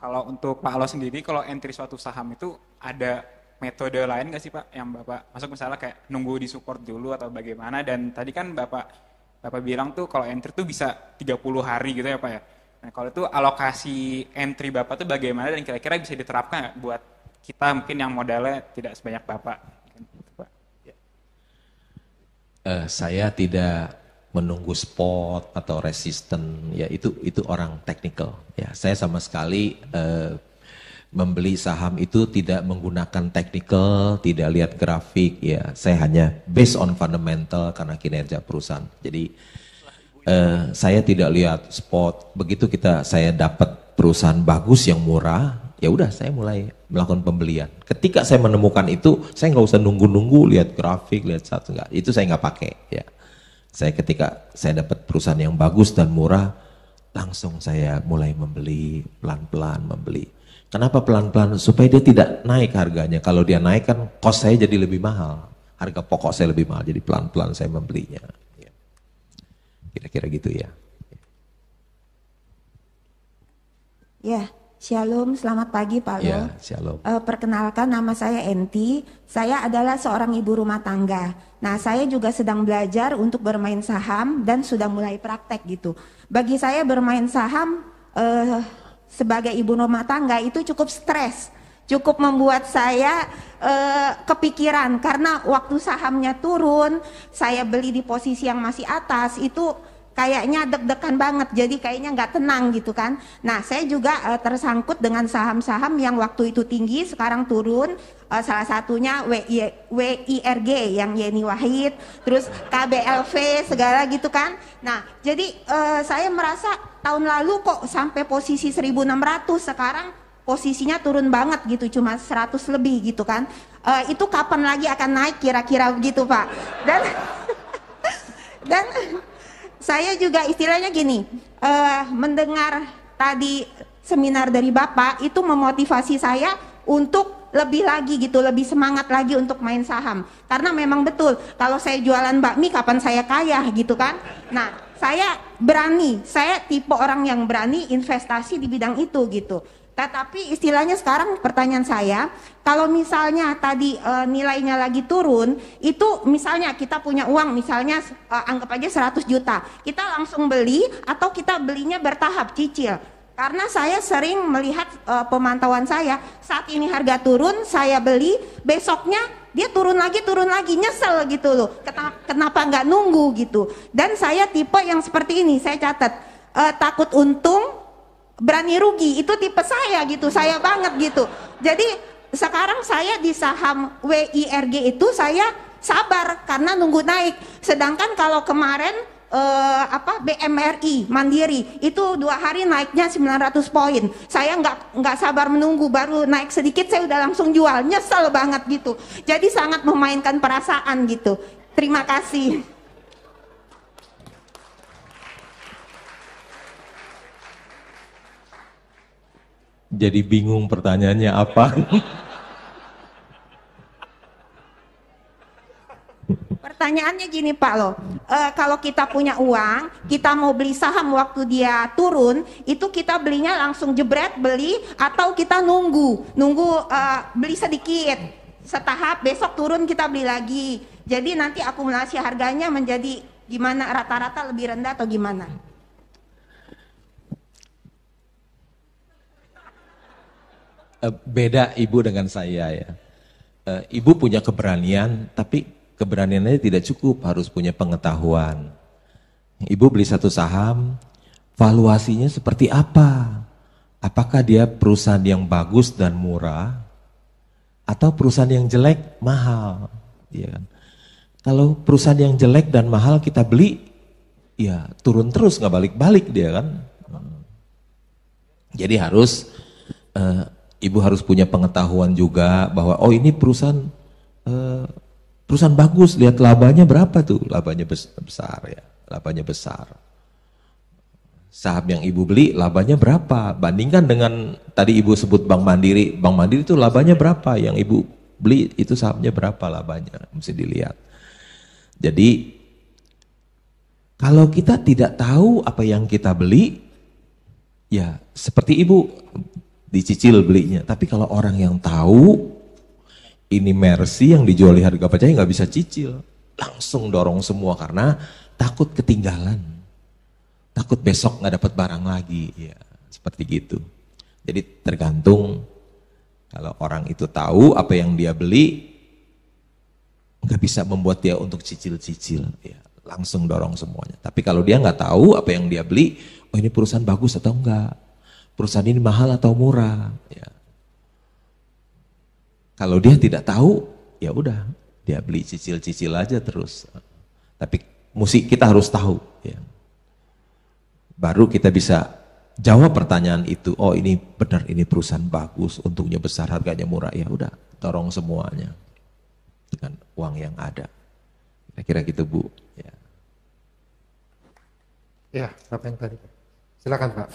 Kalau untuk Pak Alo sendiri, kalau entry suatu saham itu ada metode lain nggak sih Pak? Yang Bapak masuk misalnya kayak nunggu di support dulu atau bagaimana? Dan tadi kan Bapak bilang tuh kalau entry tuh bisa 30 hari gitu ya Pak ya. Nah kalau itu alokasi entry Bapak tuh bagaimana dan kira-kira bisa diterapkan nggak buat kita mungkin yang modalnya tidak sebanyak Bapak? Saya tidak menunggu spot atau resisten, ya itu orang technical. Ya, saya sama sekali membeli saham itu tidak menggunakan technical, tidak lihat grafik. Ya, saya hanya based on fundamental karena kinerja perusahaan. Jadi saya tidak lihat spot. Begitu saya dapat perusahaan bagus yang murah, ya udah saya mulai melakukan pembelian. Ketika saya menemukan itu, saya nggak usah nunggu-nunggu lihat grafik, lihat satu enggak. Itu saya nggak pakai. Ya, ketika saya dapat perusahaan yang bagus dan murah, langsung saya mulai membeli, pelan-pelan membeli. Kenapa pelan-pelan? Supaya dia tidak naik harganya. Kalau dia naik kan cost saya jadi lebih mahal, harga pokok saya lebih mahal. Jadi pelan-pelan saya membelinya. Ya. Kira-kira gitu ya. Ya, shalom, selamat pagi Pak Lo. Ya, shalom. Perkenalkan nama saya Enti, saya adalah seorang ibu rumah tangga. Nah, saya juga sedang belajar untuk bermain saham dan sudah mulai praktek gitu. Bagi saya bermain saham sebagai ibu rumah tangga itu cukup stres, cukup membuat saya kepikiran karena waktu sahamnya turun, saya beli di posisi yang masih atas itu kayaknya deg-degan banget, jadi kayaknya nggak tenang gitu kan. Nah, saya juga tersangkut dengan saham-saham yang waktu itu tinggi, sekarang turun. Salah satunya WIRG yang Yeni Wahid, terus KBLV segala gitu kan. Nah, jadi saya merasa tahun lalu kok sampai posisi 1.600, sekarang posisinya turun banget gitu, cuma 100 lebih gitu kan. Itu kapan lagi akan naik kira-kira begitu Pak? Dan saya juga istilahnya gini, mendengar tadi seminar dari Bapak itu memotivasi saya untuk lebih lagi gitu, lebih semangat lagi untuk main saham. Karena memang betul, kalau saya jualan bakmi kapan saya kaya gitu kan. Nah, saya berani, saya tipe orang yang berani investasi di bidang itu gitu. Tetapi istilahnya sekarang pertanyaan saya, kalau misalnya tadi nilainya lagi turun, itu misalnya kita punya uang misalnya anggap aja 100 juta, kita langsung beli atau kita belinya bertahap cicil? Karena saya sering melihat pemantauan saya, saat ini harga turun, saya beli, besoknya dia turun lagi, nyesel gitu loh, kenapa nggak nunggu gitu. Dan saya tipe yang seperti ini, saya catat, takut untung, berani rugi, itu tipe saya gitu, saya banget gitu. Jadi sekarang saya di saham WIRG itu saya sabar karena nunggu naik. Sedangkan kalau kemarin BMRI Mandiri itu 2 hari naiknya 900 poin. Saya nggak sabar menunggu, baru naik sedikit saya udah langsung jual, nyesel banget gitu. Jadi sangat memainkan perasaan gitu. Terima kasih. Jadi bingung pertanyaannya apa? Pertanyaannya gini Pak Lo, kalau kita punya uang, kita mau beli saham waktu dia turun, itu kita belinya langsung jebret beli atau kita nunggu beli sedikit, setahap besok turun kita beli lagi. Jadi nanti akumulasi harganya menjadi gimana, rata-rata lebih rendah atau gimana? Beda ibu dengan saya ya. Ibu punya keberanian, tapi keberaniannya tidak cukup, harus punya pengetahuan. Ibu beli satu saham, valuasinya seperti apa? Apakah dia perusahaan yang bagus dan murah, atau perusahaan yang jelek, mahal? Ya kan? Kalau perusahaan yang jelek dan mahal kita beli, ya turun terus, nggak balik-balik dia kan. Jadi harus ibu harus punya pengetahuan juga bahwa oh ini perusahaan bagus, lihat labanya berapa tuh, labanya besar ya, labanya besar. Saham yang ibu beli labanya berapa, bandingkan dengan tadi ibu sebut Bank Mandiri itu labanya berapa, yang ibu beli itu sahamnya berapa labanya, mesti dilihat. Jadi kalau kita tidak tahu apa yang kita beli, ya seperti ibu dicicil belinya. Tapi kalau orang yang tahu ini Mercy yang dijual di harga pacaya nggak bisa cicil, langsung dorong semua karena takut ketinggalan, takut besok nggak dapat barang lagi, ya seperti gitu. Jadi tergantung, kalau orang itu tahu apa yang dia beli, nggak bisa membuat dia untuk cicil-cicil, ya langsung dorong semuanya. Tapi kalau dia nggak tahu apa yang dia beli, oh ini perusahaan bagus atau enggak, perusahaan ini mahal atau murah, ya. Kalau dia tidak tahu, ya udah dia beli cicil-cicil aja terus. Tapi kita harus tahu, ya. Baru kita bisa jawab pertanyaan itu. Oh ini benar, ini perusahaan bagus, untungnya besar, harganya murah. Ya udah, dorong semuanya dengan uang yang ada. Kira-kira gitu Bu. Ya, Ya, Bapak yang tadi. Silakan Pak.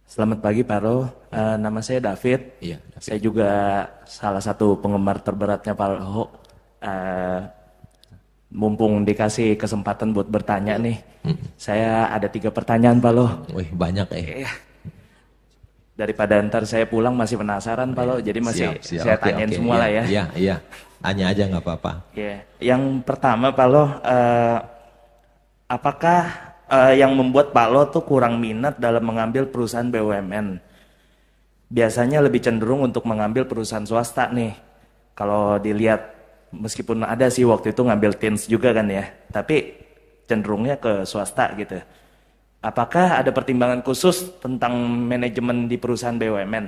Selamat pagi Pak Ro, nama saya David. iya. David. Saya juga salah satu penggemar terberatnya Pak Ro. Mumpung dikasih kesempatan buat bertanya nih, saya ada 3 pertanyaan Pak Lo. Wih banyak Iya. Daripada ntar saya pulang masih penasaran Pak Lo, jadi masih Siap. saya Oke, tanyain oke. semua lah ya. Iya. Tanya aja nggak apa-apa. Iya. Yang pertama Pak Lo, apakah yang membuat Pak Lo tuh kurang minat dalam mengambil perusahaan BUMN? Biasanya lebih cenderung untuk mengambil perusahaan swasta nih. Kalau dilihat, meskipun ada sih waktu itu ngambil Tins juga kan ya, tapi cenderungnya ke swasta gitu. Apakah ada pertimbangan khusus tentang manajemen di perusahaan BUMN?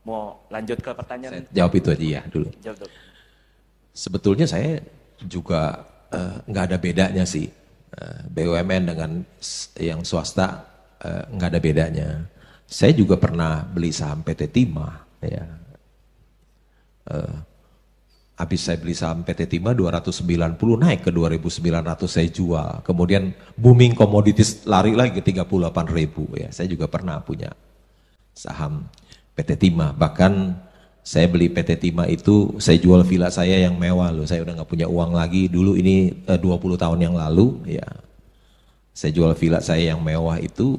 Mau lanjut ke pertanyaan? Saya jawab itu aja ya dulu. Jawab dulu. Sebetulnya saya juga nggak ada bedanya sih, BUMN dengan yang swasta nggak ada bedanya. Saya juga pernah beli saham PT Timah, ya. Habis saya beli saham PT Timah 290 naik ke 2.900 saya jual. Kemudian booming komoditis lari lagi ke 38.000 ya. Saya juga pernah punya saham PT Timah. Bahkan saya beli PT Timah itu saya jual villa saya yang mewah loh. Saya udah nggak punya uang lagi. Dulu ini 20 tahun yang lalu ya. Saya jual villa saya yang mewah itu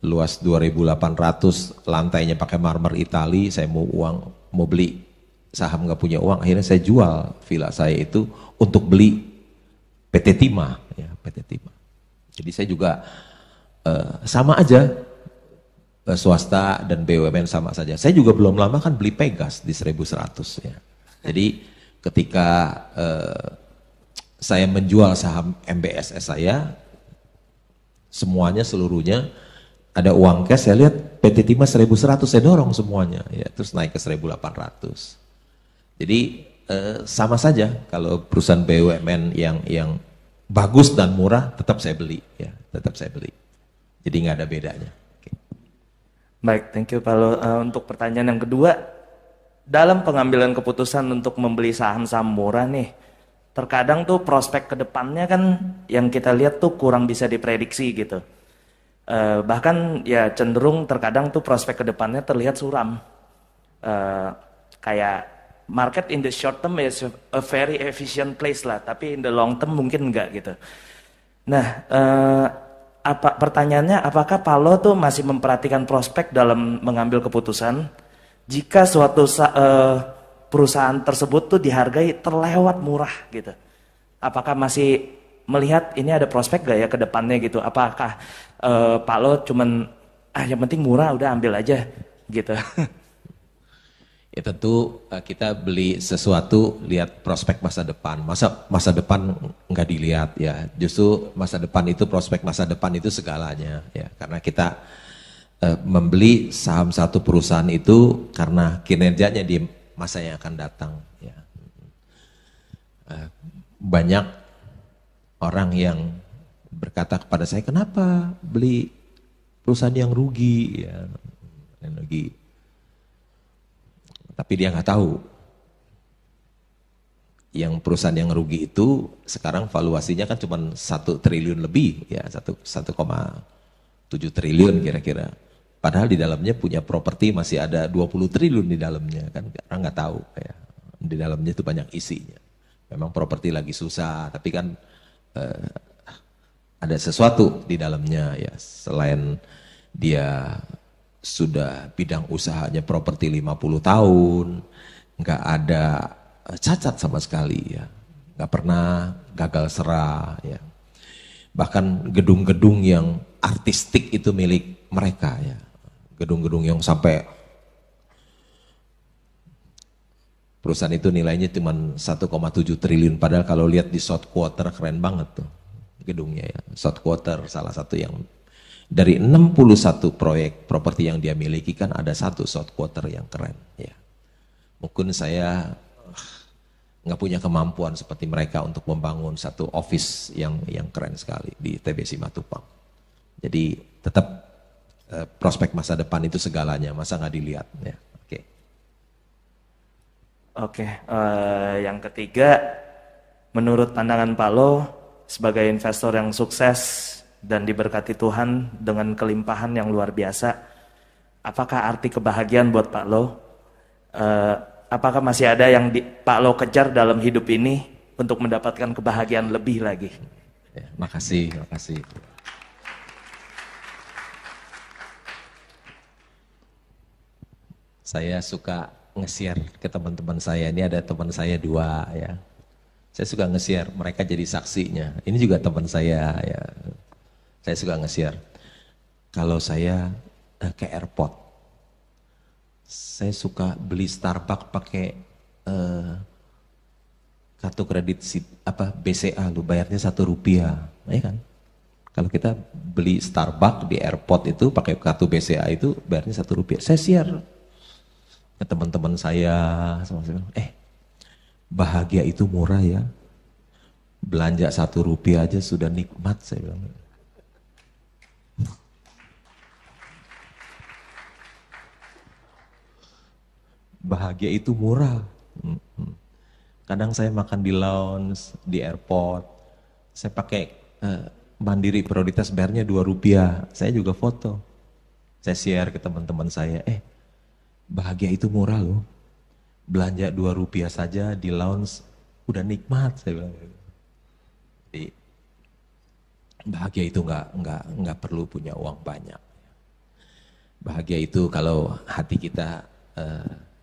luas 2.800, lantainya pakai marmer Itali. Saya mau beli saham nggak punya uang, akhirnya saya jual villa saya itu untuk beli PT Timah, ya PT Timah. Jadi saya juga sama aja, swasta dan BUMN sama saja. Saya juga belum lama kan beli Pegas di 1.100 ya. Jadi ketika saya menjual saham MBSS saya, semuanya seluruhnya ada uang cash, saya lihat PT Timah 1.100, saya dorong semuanya, ya terus naik ke 1.800. Jadi sama saja kalau perusahaan BUMN yang bagus dan murah tetap saya beli, ya tetap saya beli. Jadi nggak ada bedanya. Okay. Baik, thank you Pak Lo. Untuk pertanyaan yang kedua, dalam pengambilan keputusan untuk membeli saham-saham murah nih, terkadang tuh prospek kedepannya kan yang kita lihat tuh kurang bisa diprediksi gitu. Bahkan ya cenderung terkadang tuh prospek kedepannya terlihat suram. Kayak market in the short term is a very efficient place lah, tapi in the long term mungkin enggak gitu. Nah, pertanyaannya apakah Palo tuh masih memperhatikan prospek dalam mengambil keputusan jika suatu perusahaan tersebut tuh dihargai terlewat murah gitu? Apakah masih melihat ini ada prospek gak ya ke depannya gitu? Apakah Palo cuman yang penting murah udah ambil aja gitu? Ya tentu kita beli sesuatu lihat prospek masa depan. Masa depan nggak dilihat ya. Justru masa depan itu, prospek masa depan itu segalanya ya. Karena kita membeli saham satu perusahaan itu karena kinerjanya di masa yang akan datang ya. Banyak orang yang berkata kepada saya, kenapa beli perusahaan yang rugi ya, yang rugi. Tapi dia nggak tahu yang perusahaan yang rugi itu sekarang valuasinya kan cuma 1 triliun lebih ya, 1,7 triliun kira-kira. Padahal di dalamnya punya properti masih ada 20 triliun di dalamnya kan, orang nggak tahu ya. Di dalamnya itu banyak isinya. Memang properti lagi susah, tapi kan ada sesuatu di dalamnya ya, selain dia sudah bidang usahanya properti 50 tahun, nggak ada cacat sama sekali ya, nggak pernah gagal serah ya. Bahkan gedung-gedung yang artistik itu milik mereka ya, gedung-gedung yang sampai perusahaan itu nilainya cuma 1,7 triliun, padahal kalau lihat di South Quarter keren banget tuh gedungnya ya. South Quarter salah satu yang dari 61 proyek properti yang dia miliki kan ada satu South Quarter yang keren ya. Mungkin saya nggak punya kemampuan seperti mereka untuk membangun satu office yang keren sekali di TBC Matupang. Jadi tetap prospek masa depan itu segalanya, masa nggak dilihat ya. Oke, yang ketiga, menurut pandangan Pak Lo sebagai investor yang sukses dan diberkati Tuhan dengan kelimpahan yang luar biasa, apakah arti kebahagiaan buat Pak Lo? Apakah masih ada yang Pak Lo kejar dalam hidup ini untuk mendapatkan kebahagiaan lebih lagi? Ya, makasih. Saya suka nge-share ke teman-teman saya. Ini ada teman saya 2 ya. Saya suka nge-share, mereka jadi saksinya. Ini juga teman saya ya. Saya suka nge-share. Kalau saya ke airport, saya suka beli Starbucks pakai kartu kredit BCA, lu bayarnya Rp1, ya kan? Kalau kita beli Starbucks di airport itu pakai kartu BCA itu bayarnya Rp1. Saya share ke teman-teman saya, bahagia itu murah ya, belanja Rp1 aja sudah nikmat, saya bilang. Bahagia itu murah. Kadang saya makan di lounge, di airport, saya pakai Mandiri Prioritas bayarnya Rp2, saya juga foto, saya share ke teman-teman saya, bahagia itu murah loh, belanja Rp2 saja di lounge udah nikmat, saya bilang. Jadi bahagia itu nggak perlu punya uang banyak. Bahagia itu kalau hati kita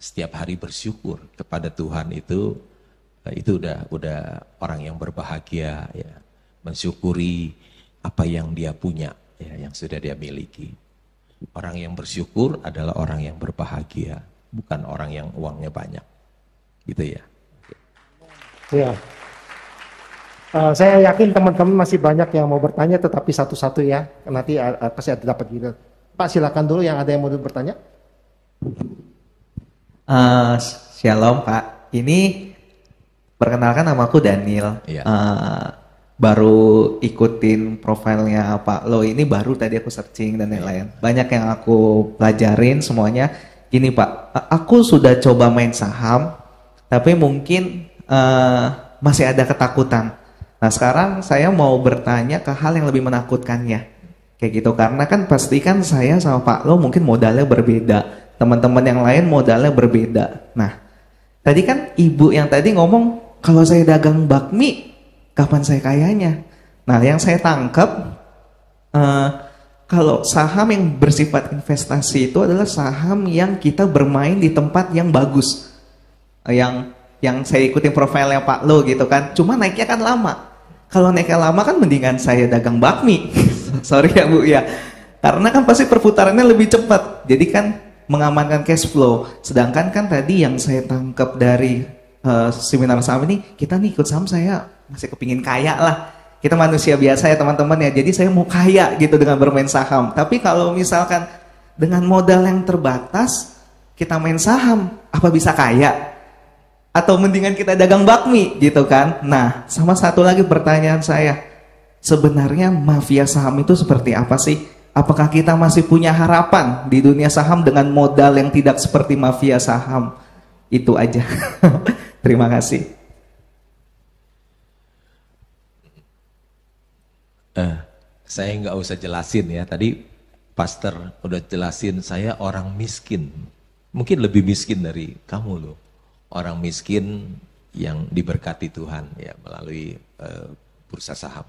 setiap hari bersyukur kepada Tuhan, itu udah orang yang berbahagia ya, mensyukuri apa yang dia punya ya, yang sudah dia miliki. Orang yang bersyukur adalah orang yang berbahagia, bukan orang yang uangnya banyak. Gitu ya. Ya. Saya yakin teman-teman masih banyak yang mau bertanya, tetapi satu-satu ya. Nanti pasti ada dapat gitu. Pak, silakan dulu yang ada yang mau bertanya. Shalom Pak. Ini perkenalkan, namaku Daniel. Iya. Baru ikutin profilnya Pak Lo ini, baru tadi aku searching dan lain-lain. Banyak yang aku pelajarin semuanya. Gini Pak, aku sudah coba main saham, tapi mungkin masih ada ketakutan. Nah sekarang saya mau bertanya ke hal yang lebih menakutkannya. Kayak gitu, karena kan pastikan saya sama Pak Lo mungkin modalnya berbeda. Teman-teman yang lain modalnya berbeda. Nah, tadi kan ibu yang tadi ngomong, kalau saya dagang bakmi, kapan saya kayanya? Nah, yang saya tangkap, kalau saham yang bersifat investasi itu adalah saham yang kita bermain di tempat yang bagus. Yang saya ikutin profilnya Pak Lo gitu kan, cuma naiknya kan lama. Kalau naiknya lama kan mendingan saya dagang bakmi. Sorry ya Bu ya. Karena kan pasti perputarannya lebih cepat. Jadi kan mengamankan cash flow. Sedangkan kan tadi yang saya tangkap dari seminar saham ini, kita nih ikut saham saya masih kepingin kaya lah. Kita manusia biasa ya teman-teman ya. Jadi saya mau kaya gitu dengan bermain saham. Tapi kalau misalkan dengan modal yang terbatas kita main saham, apa bisa kaya? Atau mendingan kita dagang bakmi gitu kan? Nah, sama satu lagi pertanyaan saya. Sebenarnya mafia saham itu seperti apa sih? Apakah kita masih punya harapan di dunia saham dengan modal yang tidak seperti mafia saham? Itu aja. Terima kasih. Saya nggak usah jelasin ya. Tadi Pastor udah jelasin, saya orang miskin. Mungkin lebih miskin dari kamu loh. Orang miskin yang diberkati Tuhan ya melalui bursa saham.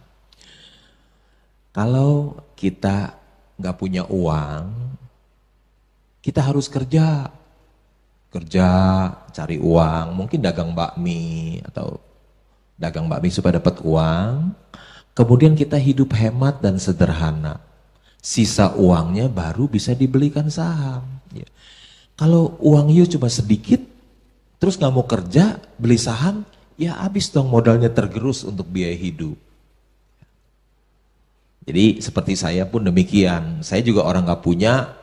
Kalau kita nggak punya uang, kita harus kerja, cari uang, mungkin dagang bakmi atau dagang bakmi supaya dapat uang. Kemudian kita hidup hemat dan sederhana. Sisa uangnya baru bisa dibelikan saham. Ya. Kalau uang you cuma sedikit, terus nggak mau kerja, beli saham, ya habis dong modalnya tergerus untuk biaya hidup. Jadi seperti saya pun demikian. Saya juga orang nggak punya,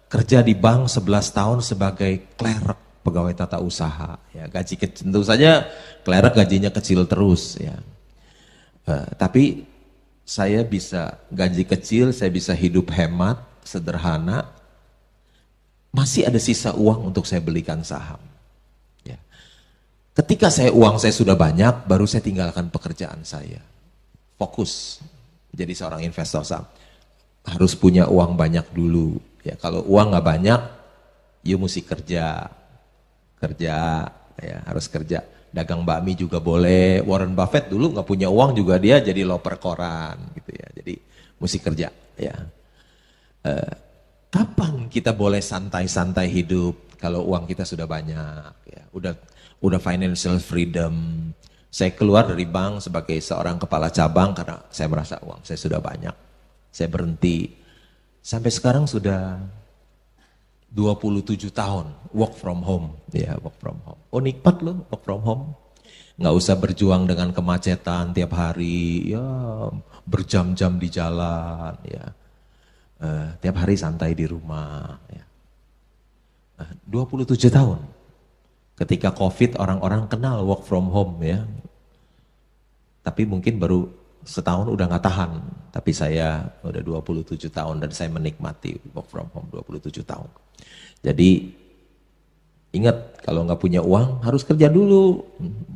kerja di bank 11 tahun sebagai klerk pegawai tata usaha. Ya, gaji kecil, tentu saja klerk gajinya kecil terus. Ya. Tapi saya bisa gaji kecil, saya bisa hidup hemat, sederhana. Masih ada sisa uang untuk saya belikan saham. Ya. Ketika uang saya sudah banyak, baru saya tinggalkan pekerjaan saya. Fokus jadi seorang investor saham. Harus punya uang banyak dulu. Ya, kalau uang nggak banyak, you mesti kerja, ya harus kerja. Dagang bakmi juga boleh. Warren Buffett dulu nggak punya uang juga dia jadi loper koran, gitu ya. Jadi mesti kerja. Ya. Kapan kita boleh santai-santai hidup kalau uang kita sudah banyak? Ya, udah financial freedom. Saya keluar dari bank sebagai seorang kepala cabang karena saya merasa uang saya sudah banyak. Saya berhenti. Sampai sekarang sudah 27 tahun work from home, ya work from home. Oh nikmat loh work from home, nggak usah berjuang dengan kemacetan tiap hari, ya berjam-jam di jalan, ya tiap hari santai di rumah. Ya. 27 tahun, ketika COVID orang-orang kenal work from home ya, tapi mungkin baru setahun udah nggak tahan, tapi saya udah 27 tahun dan saya menikmati work from home 27 tahun. Jadi ingat kalau nggak punya uang harus kerja dulu.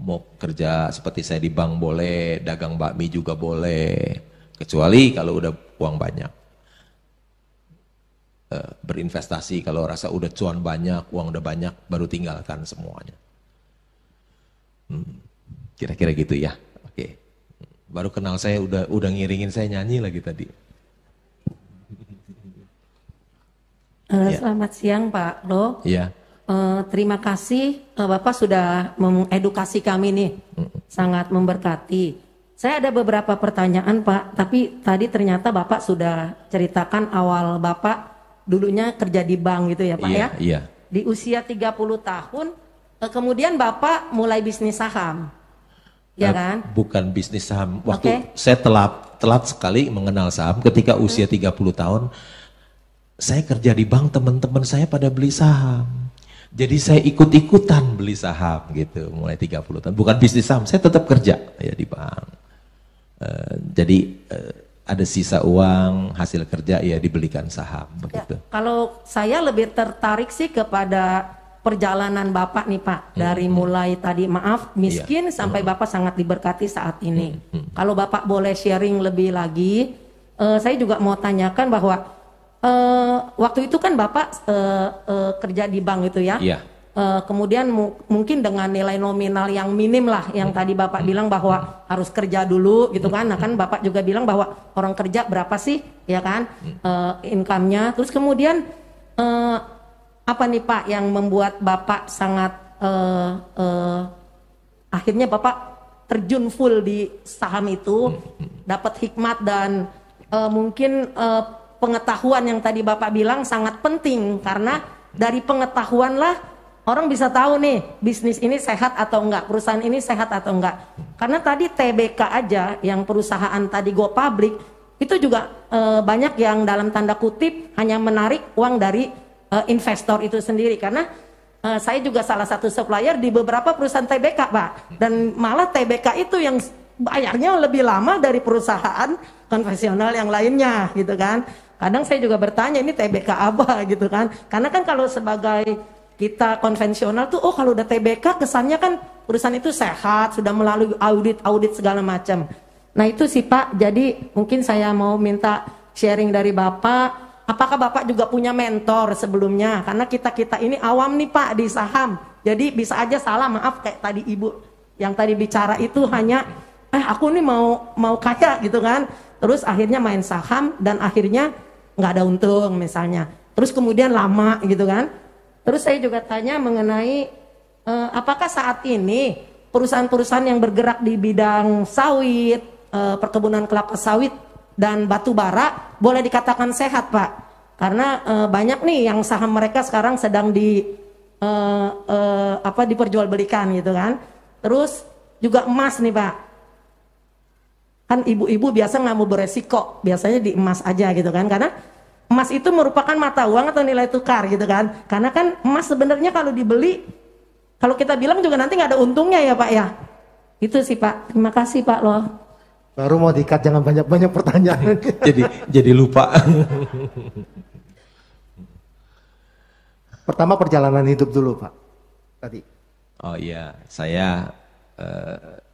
Mau kerja seperti saya di bank boleh, dagang bakmi juga boleh. Kecuali kalau udah uang banyak. Berinvestasi kalau rasa udah cuan banyak, uang udah banyak, baru tinggalkan semuanya. Kira-kira gitu ya. Oke. Baru kenal saya udah ngiringin saya nyanyi lagi tadi. Selamat siang Pak Lo. Iya. Terima kasih Bapak sudah mengedukasi kami nih, sangat memberkati. Saya ada beberapa pertanyaan Pak, tapi tadi ternyata Bapak sudah ceritakan awal Bapak dulunya kerja di bank gitu ya Pak ya. Iya. Di usia 30 tahun, kemudian Bapak mulai bisnis saham, ya kan? Bukan bisnis saham. Waktu saya telat sekali mengenal saham ketika usia 30 tahun. Saya kerja di bank, teman-teman saya pada beli saham. Jadi saya ikut-ikutan beli saham gitu, mulai 30 tahun. Bukan bisnis saham, saya tetap kerja ya di bank. Jadi ada sisa uang, hasil kerja ya dibelikan saham begitu. Ya, kalau saya lebih tertarik sih kepada perjalanan Bapak nih Pak, dari mulai tadi miskin sampai Bapak sangat diberkati saat ini. Kalau Bapak boleh sharing lebih lagi, saya juga mau tanyakan bahwa waktu itu kan Bapak kerja di bank itu ya. Iya. Kemudian mungkin dengan nilai nominal yang minim lah, yang tadi Bapak bilang bahwa harus kerja dulu gitu kan. Nah kan Bapak juga bilang bahwa orang kerja berapa sih ya kan income-nya. Terus kemudian apa nih Pak yang membuat Bapak sangat akhirnya Bapak terjun full di saham itu, dapat hikmat dan mungkin pengetahuan yang tadi Bapak bilang sangat penting, karena dari pengetahuan lah orang bisa tahu nih bisnis ini sehat atau enggak, perusahaan ini sehat atau enggak. Karena tadi TBK aja yang perusahaan tadi go public itu juga banyak yang dalam tanda kutip hanya menarik uang dari investor itu sendiri. Karena saya juga salah satu supplier di beberapa perusahaan TBK Pak, dan malah TBK itu yang bayarnya lebih lama dari perusahaan konvensional yang lainnya gitu kan. Kadang saya juga bertanya ini TBK apa gitu kan. Karena kan kalau sebagai kita konvensional tuh, oh kalau udah TBK kesannya kan perusahaan itu sehat, sudah melalui audit segala macam. Nah itu sih Pak, jadi mungkin saya mau minta sharing dari Bapak. Apakah Bapak juga punya mentor sebelumnya? Karena kita ini awam nih Pak di saham. Jadi bisa aja salah, maaf kayak tadi Ibu yang tadi bicara itu hanya aku nih mau kaya gitu kan. Terus akhirnya main saham dan akhirnya nggak ada untung misalnya. Terus kemudian lama gitu kan. Terus saya juga tanya mengenai apakah saat ini perusahaan-perusahaan yang bergerak di bidang sawit, perkebunan kelapa sawit dan batu bara boleh dikatakan sehat, Pak? Karena banyak nih yang saham mereka sekarang sedang diperjualbelikan gitu kan. Terus juga emas nih, Pak. Kan ibu-ibu biasa nggak mau beresiko, biasanya di emas aja gitu kan, karena emas itu merupakan mata uang atau nilai tukar gitu kan. Karena kan emas sebenarnya kalau dibeli, kalau kita bilang juga nanti nggak ada untungnya ya Pak ya. Itu sih Pak. Terima kasih Pak loh. Baru mau dikat, jangan banyak-banyak pertanyaan. jadi lupa. Pertama perjalanan hidup dulu Pak. Tadi. Oh iya, saya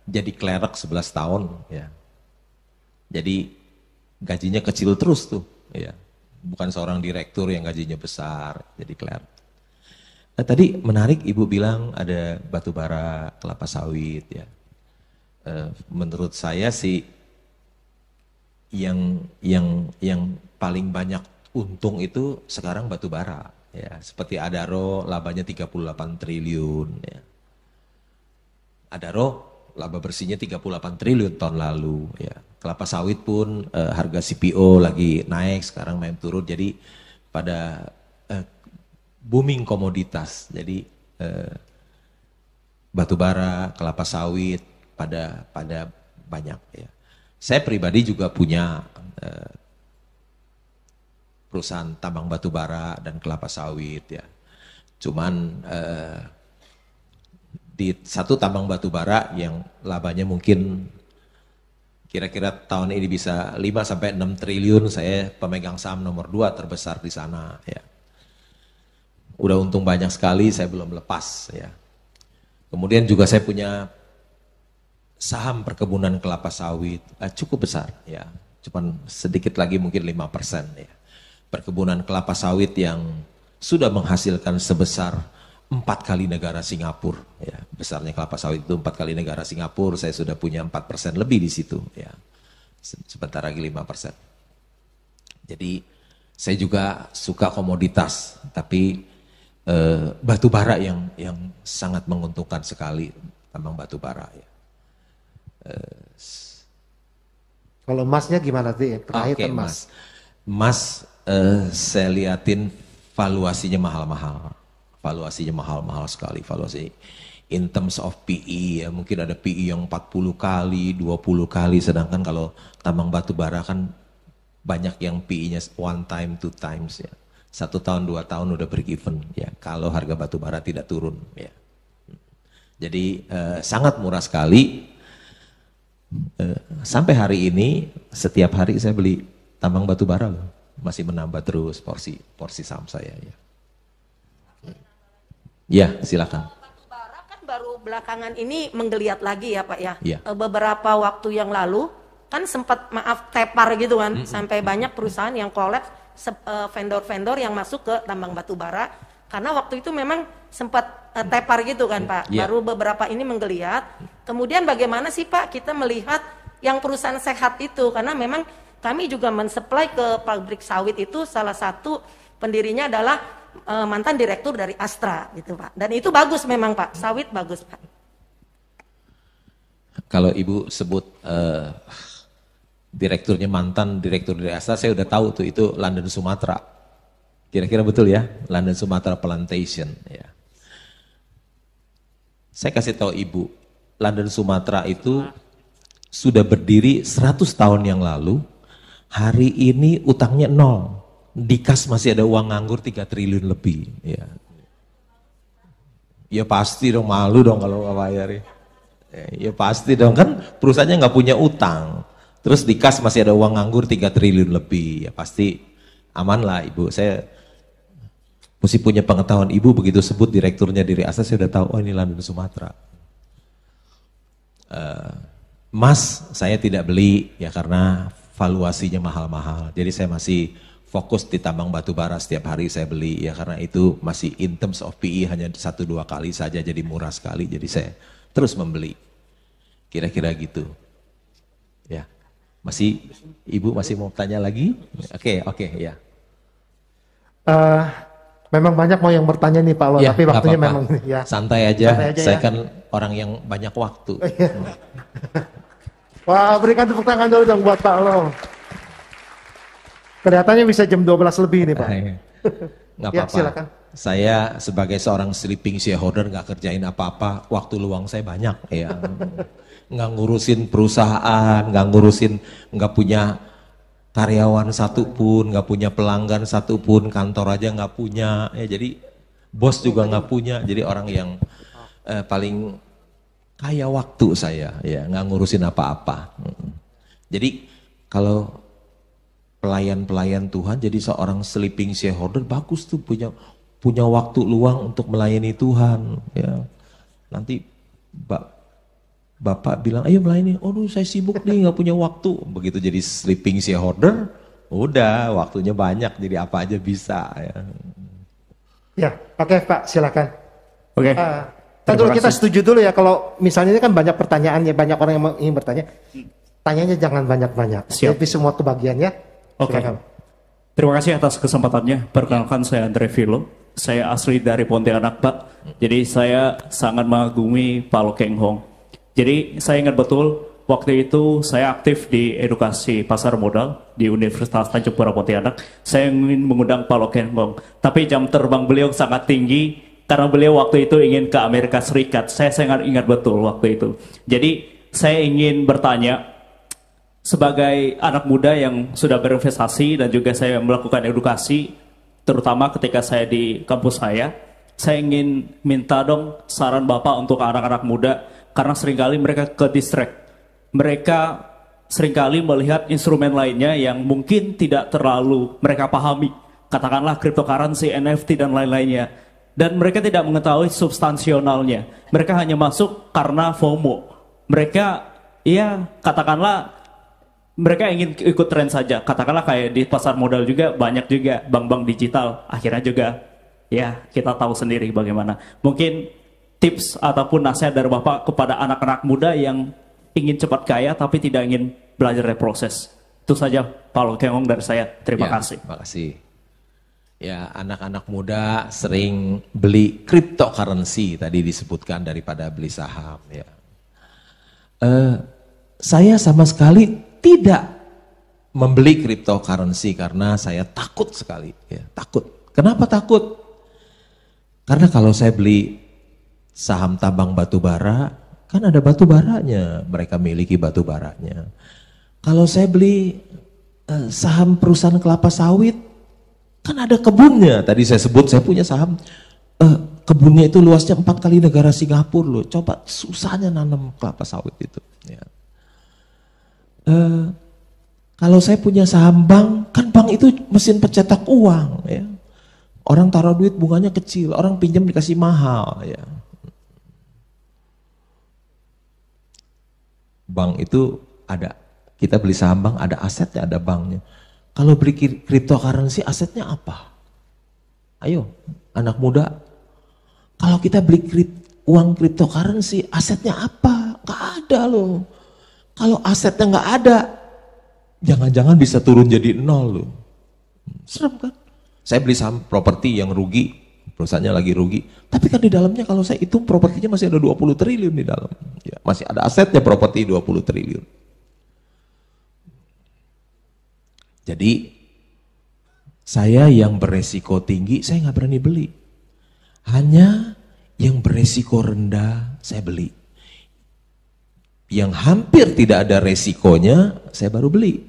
jadi klerek 11 tahun ya. Jadi gajinya kecil terus tuh ya. Bukan seorang direktur yang gajinya besar, jadi klerek. Nah, tadi menarik Ibu bilang ada batu bara, kelapa sawit ya. Menurut saya sih yang paling banyak untung itu sekarang batu bara ya. Seperti Adaro labanya 38 triliun ya. Adaro laba bersihnya 38 triliun tahun lalu ya. Kelapa sawit pun harga CPO lagi naik, sekarang main turun, jadi pada booming komoditas. Jadi batu bara, kelapa sawit pada banyak ya. Saya pribadi juga punya perusahaan tambang batu bara dan kelapa sawit ya. Cuman di satu tambang batu bara yang labanya mungkin kira-kira tahun ini bisa 5-6 triliun, saya pemegang saham nomor 2 terbesar di sana ya. Udah untung banyak sekali, saya belum lepas ya. Kemudian juga saya punya saham perkebunan kelapa sawit cukup besar ya. Cuman sedikit lagi mungkin 5% ya. Perkebunan kelapa sawit yang sudah menghasilkan sebesar 4 kali negara Singapura ya. Besarnya kelapa sawit itu 4 kali negara Singapura, saya sudah punya 4% lebih di situ ya. Sebentar lagi 5%. Jadi saya juga suka komoditas, tapi batu bara yang sangat menguntungkan sekali, tambang batu bara ya. Kalau emasnya gimana tuh? Terakhir Oke, kan emas. Emas saya liatin valuasinya mahal-mahal. Valuasinya mahal-mahal sekali, valuasi in terms of PE ya, mungkin ada PE yang 40 kali, 20 kali, sedangkan kalau tambang batu bara kan banyak yang PE-nya 1 time, 2 times ya. 1 tahun, 2 tahun udah break even ya, kalau harga batu bara tidak turun ya. Jadi sangat murah sekali. Sampai hari ini setiap hari saya beli tambang batu bara loh, masih menambah terus porsi saham saya ya. Ya, silakan. Batu bara kan baru belakangan ini menggeliat lagi ya Pak ya. Ya. Beberapa waktu yang lalu kan sempat tepar gitu kan, sampai banyak perusahaan yang kolaps, vendor-vendor yang masuk ke tambang batu bara, karena waktu itu memang sempat tepar gitu kan Pak. Ya. Baru beberapa ini menggeliat. Kemudian bagaimana sih Pak kita melihat yang perusahaan sehat itu, karena memang kami juga mensuplai ke pabrik sawit itu, salah satu pendirinya adalah mantan direktur dari Astra gitu Pak. Dan itu bagus memang Pak, sawit bagus Pak. Kalau Ibu sebut direkturnya mantan direktur dari Astra, saya udah tahu tuh, itu London Sumatera. Kira-kira betul ya, London Sumatera Plantation ya. Saya kasih tahu Ibu, London Sumatera itu sudah berdiri 100 tahun yang lalu, hari ini utangnya 0. Di kas masih ada uang nganggur 3 triliun lebih ya. Ya pasti dong, malu dong kalau nggak bayar ya pasti dong, kan perusahaannya nggak punya utang, terus di kas masih ada uang nganggur 3 triliun lebih, ya pasti aman lah Ibu. Saya mesti punya pengetahuan. Ibu begitu sebut direkturnya dari Astra, saya udah tahu, oh ini London Sumatera. Emas saya tidak beli ya karena valuasinya mahal-mahal, jadi saya masih fokus di tambang batu bara. Setiap hari saya beli ya, karena itu masih in terms of PE hanya 1-2 kali saja, jadi murah sekali, jadi saya terus membeli. Kira-kira gitu ya. Masih Ibu masih mau tanya lagi? Oke ya. Eh, memang banyak mau yang bertanya nih Pak Lo, Ya, tapi nggak waktunya apa-apa. memang ya. Santai aja, Santai aja saya ya. kan orang yang banyak waktu. Wah, berikan tepuk tangan dulu dong buat Pak Lo. Kelihatannya bisa jam 12 lebih nih Pak. Nggak Ya, apa-apa. silakan. Saya sebagai seorang sleeping shareholder nggak kerjain apa-apa, waktu luang saya banyak ya. Nggak ngurusin perusahaan, nggak punya karyawan satupun, nggak punya pelanggan satupun, kantor aja nggak punya. Ya, jadi bos juga nggak punya. Jadi orang yang paling kaya waktu saya, ya nggak ngurusin apa-apa. Jadi kalau pelayan-pelayan Tuhan jadi seorang sleeping shareholder bagus tuh punya waktu luang untuk melayani Tuhan ya. Nanti Bapak bilang ayo melayani, oh saya sibuk nih nggak punya waktu. Begitu jadi sleeping shareholder udah waktunya banyak jadi apa aja bisa ya. Ya, oke Pak, silakan. Oke. Kita dulu kita setuju dulu ya kalau misalnya ini kan banyak pertanyaan ya, banyak orang yang ingin bertanya. Tanyanya jangan banyak-banyak. Siap. Jadi semua kebagian ya. Oke. Silakan. Terima kasih atas kesempatannya. Perkenalkan saya Andre Vilo. Saya asli dari Pontianak, Pak. Jadi saya sangat mengagumi Pak Lo Keng Hong. Jadi saya ingat betul waktu itu saya aktif di edukasi pasar modal di Universitas Tanjung Pura Pontianak. Saya ingin mengundang Pak Lo Keng Hong. Tapi jam terbang beliau sangat tinggi karena beliau waktu itu ingin ke Amerika Serikat. Saya sangat ingat betul waktu itu. Jadi saya ingin bertanya, sebagai anak muda yang sudah berinvestasi dan juga saya melakukan edukasi, terutama ketika saya di kampus saya ingin minta dong saran Bapak untuk anak-anak muda, karena seringkali mereka ke distract. Mereka seringkali melihat instrumen lainnya yang mungkin tidak terlalu mereka pahami, katakanlah cryptocurrency, NFT dan lain-lainnya. Dan mereka tidak mengetahui substansionalnya. Mereka hanya masuk karena FOMO. Mereka, ya katakanlah mereka ingin ikut tren saja. Katakanlah kayak di pasar modal juga banyak juga bank-bank digital. Akhirnya juga ya kita tahu sendiri bagaimana. Mungkin tips ataupun nasihat dari Bapak kepada anak-anak muda yang ingin cepat kaya tapi tidak ingin belajar dari proses. Itu saja Pak Lo Keng Hong dari saya. Terima kasih. Terima kasih. Ya, anak-anak muda sering beli cryptocurrency tadi disebutkan daripada beli saham ya. Saya sama sekali tidak membeli cryptocurrency karena saya takut sekali ya, takut. Kenapa takut? Karena kalau saya beli saham tambang batu bara, kan ada batu baranya, mereka miliki batu baranya. Kalau saya beli saham perusahaan kelapa sawit, kan ada kebunnya. Tadi saya sebut saya punya saham, kebunnya itu luasnya 4 kali negara Singapura loh. Coba susahnya nanam kelapa sawit itu. Ya. Kalau saya punya saham bank, kan bank itu mesin pencetak uang. Ya. Orang taruh duit bunganya kecil, orang pinjam dikasih mahal. Ya. Bank itu ada, kita beli saham bank ada asetnya, ada banknya. Kalau beli cryptocurrency asetnya apa? Ayo anak muda, kalau kita beli uang cryptocurrency asetnya apa? Gak ada loh. Kalau asetnya nggak ada, jangan-jangan bisa turun jadi 0 loh. Serem kan? Saya beli saham properti yang rugi, perusahaannya lagi rugi. Tapi kan di dalamnya kalau saya hitung propertinya masih ada 20 triliun di dalam. Ya, masih ada asetnya properti 20 triliun. Jadi saya yang beresiko tinggi saya nggak berani beli. Hanya yang beresiko rendah saya beli. Yang hampir tidak ada resikonya, saya baru beli.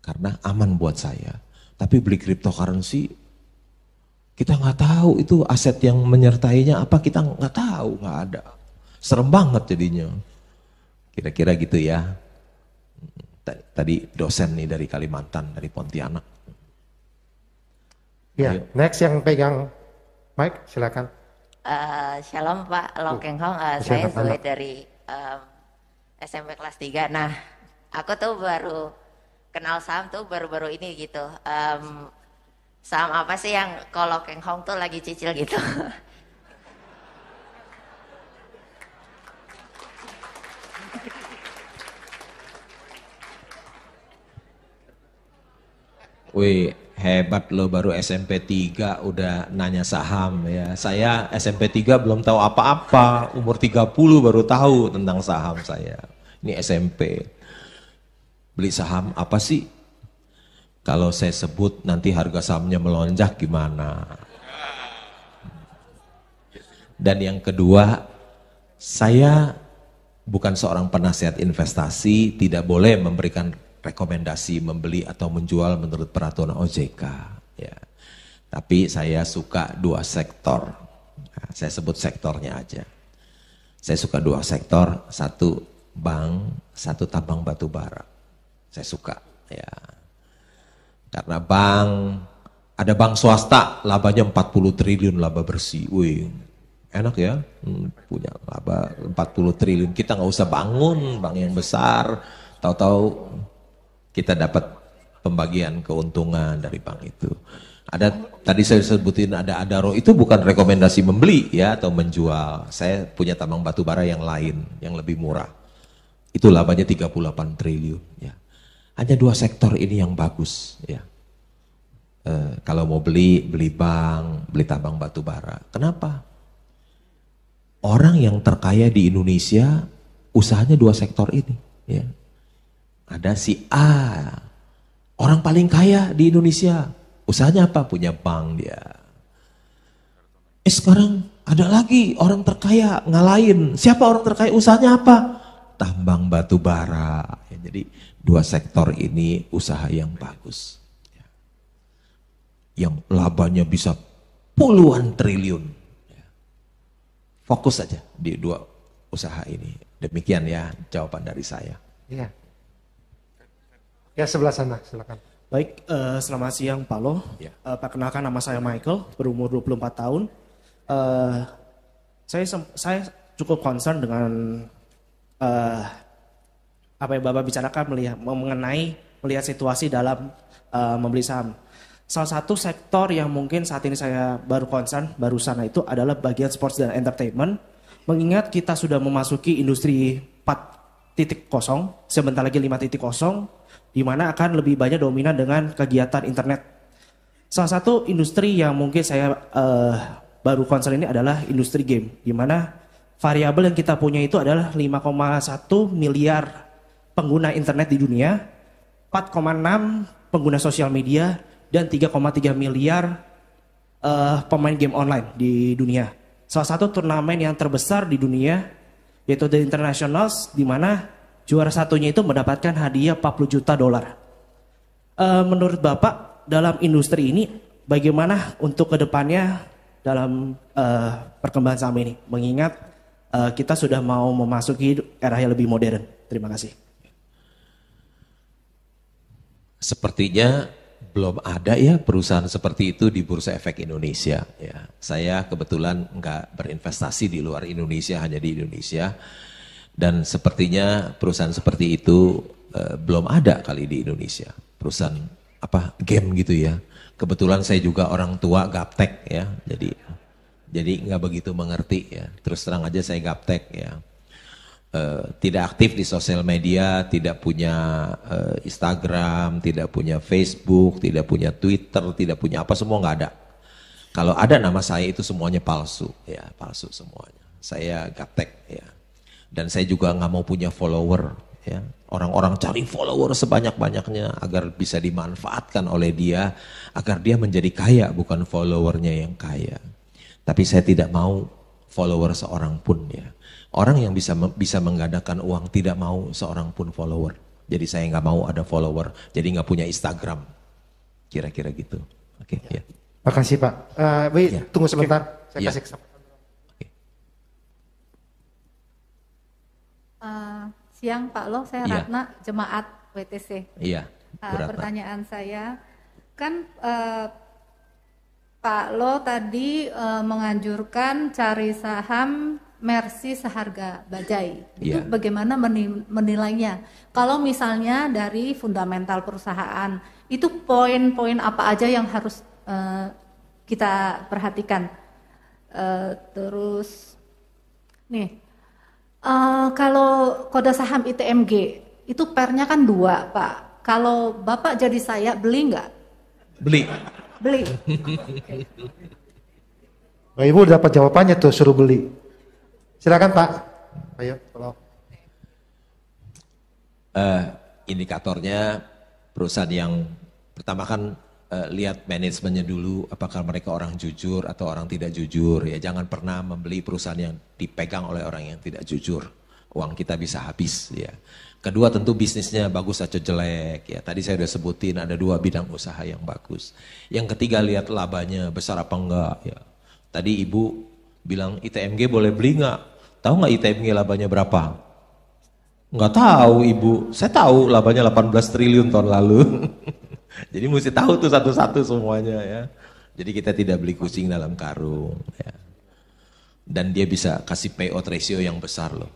Karena aman buat saya. Tapi beli cryptocurrency, kita nggak tahu itu aset yang menyertainya apa, kita nggak tahu, nggak ada. Serem banget jadinya. Kira-kira gitu ya. Tadi dosen nih dari Kalimantan, dari Pontianak. Ya, next yang pegang mic, silakan. Shalom Pak Lo Keng Hong, saya Zoe dari SMP kelas 3. Nah, aku tuh baru kenal saham tuh baru-baru ini gitu. Saham apa sih yang kalau Keng Hong tuh lagi cicil gitu? Wih, Hebat lo, baru SMP 3 udah nanya saham ya. Saya SMP 3 belum tahu apa-apa, umur 30 baru tahu tentang saham saya. Ini SMP. Beli saham apa sih? Kalau saya sebut nanti harga sahamnya melonjak gimana? Dan yang kedua, saya bukan seorang penasihat investasi, tidak boleh memberikan rekomendasi membeli atau menjual menurut peraturan OJK. Ya. Tapi saya suka dua sektor. Nah, saya sebut sektornya aja. Saya suka dua sektor, satu bank, satu tambang batu bara. Saya suka. Ya. Karena ada bank swasta, labanya 40 triliun laba bersih. Wih, enak ya, punya laba 40 triliun. Kita nggak usah bangun bank yang besar, tahu-tahu kita dapat pembagian keuntungan dari bank itu. Ada tadi saya sebutin ada Adaro, itu bukan rekomendasi membeli ya atau menjual. Saya punya tambang batu bara yang lain yang lebih murah. Itu labanya 38 triliun ya. Hanya dua sektor ini yang bagus ya. Kalau mau beli bank, beli tambang batu bara. Kenapa? Orang yang terkaya di Indonesia usahanya dua sektor ini ya. Ada si A, orang paling kaya di Indonesia, usahanya apa? Punya bank dia. Sekarang ada lagi orang terkaya ngalahin. Siapa orang terkaya? Usahanya apa? Tambang batu bara. Ya, jadi dua sektor ini usaha yang bagus. Ya. Yang labanya bisa puluhan triliun. Ya. Fokus saja di dua usaha ini. Demikian ya jawaban dari saya. Iya. Ya sebelah sana, silakan. Baik, selamat siang Pak Lo. Ya. Perkenalkan nama saya Michael, berumur 24 tahun. Saya cukup concern dengan apa yang Bapak bicarakan melihat situasi dalam membeli saham. Salah satu sektor yang mungkin saat ini saya baru concern, barusan itu adalah bagian sports dan entertainment. Mengingat kita sudah memasuki industri 4.0, sebentar lagi 5.0, di mana akan lebih banyak dominan dengan kegiatan internet. Salah satu industri yang mungkin saya baru concern ini adalah industri game, di mana variabel yang kita punya itu adalah 5,1 miliar pengguna internet di dunia, 4,6 pengguna sosial media, dan 3,3 miliar pemain game online di dunia. Salah satu turnamen yang terbesar di dunia yaitu The Internationals, di mana juara satunya itu mendapatkan hadiah 40 juta dolar. Menurut Bapak, dalam industri ini bagaimana untuk kedepannya dalam perkembangan saham ini? Mengingat kita sudah mau memasuki era yang lebih modern. Terima kasih. Sepertinya belum ada ya perusahaan seperti itu di Bursa Efek Indonesia. Ya, saya kebetulan nggak berinvestasi di luar Indonesia, hanya di Indonesia. Dan sepertinya perusahaan seperti itu belum ada kali di Indonesia. Perusahaan game gitu ya. Kebetulan saya juga orang tua gaptek ya. Jadi nggak begitu mengerti ya. Terus terang aja saya gaptek ya. Tidak aktif di sosial media, tidak punya Instagram, tidak punya Facebook, tidak punya Twitter, tidak punya apa, semua nggak ada. Kalau ada nama saya itu semuanya palsu ya, palsu semuanya. Saya gaptek ya. Dan saya juga nggak mau punya follower ya. Orang-orang cari follower sebanyak-banyaknya agar bisa dimanfaatkan oleh dia, agar dia menjadi kaya, bukan followernya yang kaya. Tapi saya tidak mau follower seorang pun ya. Orang yang bisa menggandakan uang tidak mau seorang pun follower. Jadi saya nggak mau ada follower. Jadi nggak punya Instagram. Kira-kira gitu. Oke. Ya. Makasih Pak. Ya. Tunggu sebentar. Saya kasih kesempatan. Siang Pak Lo, saya Ratna, jemaat WTC. Iya. Pertanyaan saya, kan Pak Lo tadi menganjurkan cari saham Mercy seharga bajai. Itu bagaimana menilainya? Kalau misalnya dari fundamental perusahaan, itu poin-poin apa aja yang harus kita perhatikan? Terus, nih. Kalau kode saham ITMG itu pernya kan 2 Pak. Kalau Bapak jadi saya beli nggak? Beli. Beli. Oh, Ibu udah dapat jawabannya tuh, suruh beli. Silakan Pak. Ayo, tolong. Indikatornya perusahaan yang pertama kan lihat manajemennya dulu, apakah mereka orang jujur atau orang tidak jujur. Ya, jangan pernah membeli perusahaan yang dipegang oleh orang yang tidak jujur. Uang kita bisa habis. Ya. Kedua tentu bisnisnya bagus atau jelek. Ya, tadi saya sudah sebutin ada 2 bidang usaha yang bagus. Yang ketiga lihat labanya besar apa enggak. Ya. Tadi Ibu bilang ITMG boleh beli nggak? Tahu nggak ITMG labanya berapa? Nggak tahu Ibu. Saya tahu labanya 18 triliun tahun lalu. Jadi mesti tahu tuh satu-satu semuanya ya. Jadi kita tidak beli kucing dalam karung. Ya. Dan dia bisa kasih payout ratio yang besar loh.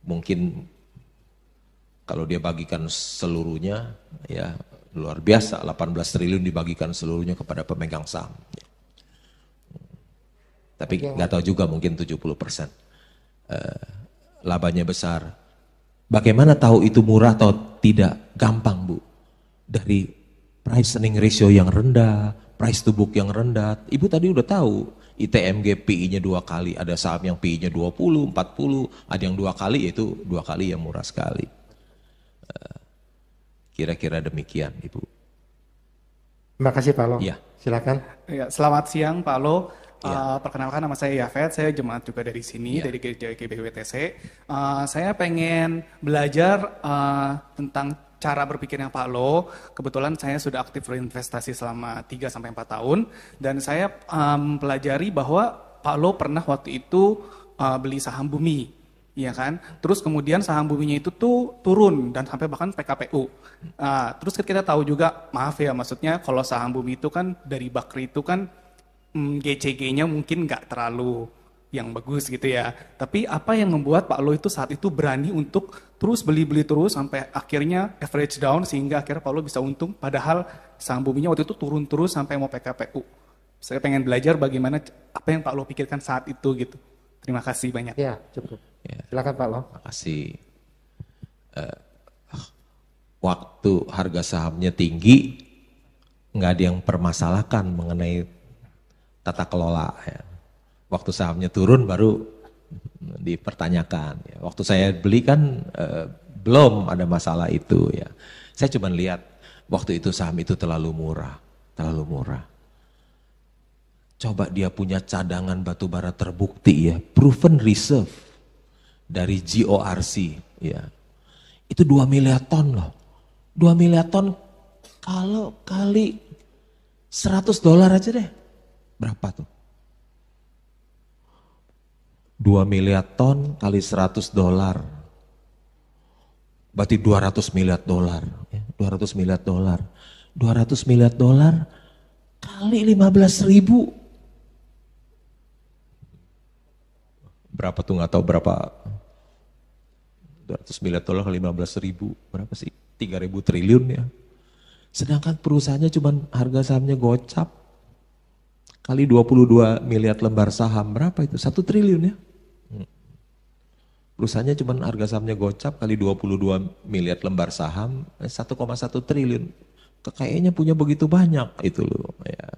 Mungkin kalau dia bagikan seluruhnya ya luar biasa, 18 triliun dibagikan seluruhnya kepada pemegang saham. Tapi nggak tahu juga mungkin 70% labanya besar. Bagaimana tahu itu murah atau tidak? Gampang Bu. Dari price earning ratio yang rendah, price to book yang rendah. Ibu tadi udah tahu ITMG PI-nya 2 kali, ada saham yang PI-nya 20, 40, ada yang 2 kali, yaitu 2 kali yang murah sekali. Kira-kira demikian Ibu. Terima kasih Pak Lo. Ya. Silakan. Ya, selamat siang Pak Lo. Perkenalkan nama saya Yafet, saya jemaat juga dari sini, dari GBWTC. Saya pengen belajar tentang cara berpikirnya Pak Lo. Kebetulan saya sudah aktif berinvestasi selama 3-4 tahun. Dan saya pelajari bahwa Pak Lo pernah waktu itu beli saham Bumi. Iya kan? Terus kemudian saham Buminya itu tuh turun dan sampai bahkan PKPU. Terus kita tahu juga, maaf ya maksudnya kalau saham Bumi itu kan dari Bakri itu kan GCG-nya mungkin nggak terlalu yang bagus gitu ya. Tapi apa yang membuat Pak Lo itu saat itu berani untuk terus beli-beli terus sampai akhirnya average down sehingga akhirnya Pak Lo bisa untung padahal saham Buminya waktu itu turun terus sampai mau PKPU. Saya pengen belajar bagaimana apa yang Pak Lo pikirkan saat itu gitu. Terima kasih banyak. Ya, cukup. Silakan Pak Lo. Terima kasih. Waktu harga sahamnya tinggi, nggak ada yang permasalahkan mengenai tata kelola. Ya. Waktu sahamnya turun baru dipertanyakan. Ya. Waktu saya beli kan belum ada masalah itu. Ya. Saya cuma lihat waktu itu saham itu terlalu murah, terlalu murah. Coba dia punya cadangan batu bara terbukti ya, proven reserve dari GORC. Ya. Itu 2 miliar ton loh. 2 miliar ton kalau kali $100 aja deh. Berapa tuh? 2 miliar ton kali $100. Berarti 200 miliar dolar. Ya, 200 miliar dolar. 200 miliar dolar kali 15.000. Berapa tuh nggak tahu berapa. 200 miliar dolar kali 15.000. Berapa sih? 3.000 triliun ya. Sedangkan perusahaannya cuma harga sahamnya gocap. Kali 22 miliar lembar saham, berapa itu? 1 triliun ya. Perusahaannya cuma harga sahamnya gocap kali 22 miliar lembar saham, 1,1 triliun. Kekayaannya punya begitu banyak itu loh. Ya.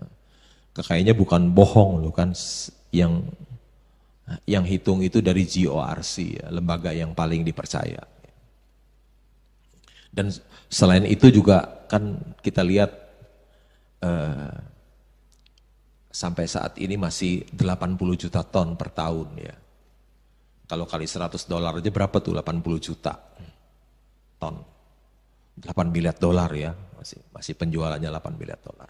Kekayaannya bukan bohong loh kan, yang hitung itu dari GORC, ya, lembaga yang paling dipercaya. Dan selain itu juga kan kita lihat sampai saat ini masih 80 juta ton per tahun ya. Kalau kali $100 aja berapa tuh 80 juta ton. 8 miliar dolar ya, masih penjualannya 8 miliar dolar.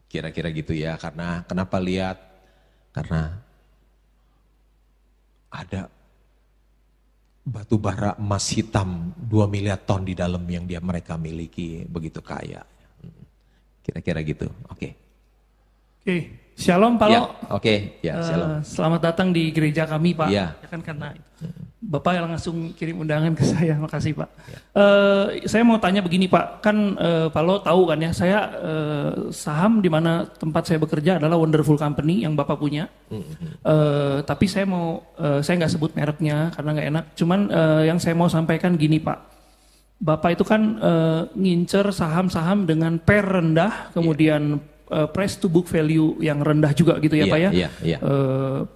Kira-kira gitu ya, karena kenapa lihat? Karena ada batu bara emas hitam 2 miliar ton di dalam yang mereka miliki, begitu kaya. Kira-kira gitu, oke. Oke, Shalom Pak Ya, Lo. oke. Ya, shalom. Selamat datang di gereja kami Pak. Ya. Ya kan karena Bapak yang langsung kirim undangan ke saya, makasih Pak. Saya mau tanya begini Pak, kan Pak Lo tahu kan ya, saya saham di mana tempat saya bekerja adalah Wonderful Company yang Bapak punya. Tapi saya nggak sebut mereknya karena nggak enak. Cuman yang saya mau sampaikan gini Pak, Bapak itu kan ngincer saham-saham dengan PER rendah, kemudian price to book value yang rendah juga gitu ya Pak ya.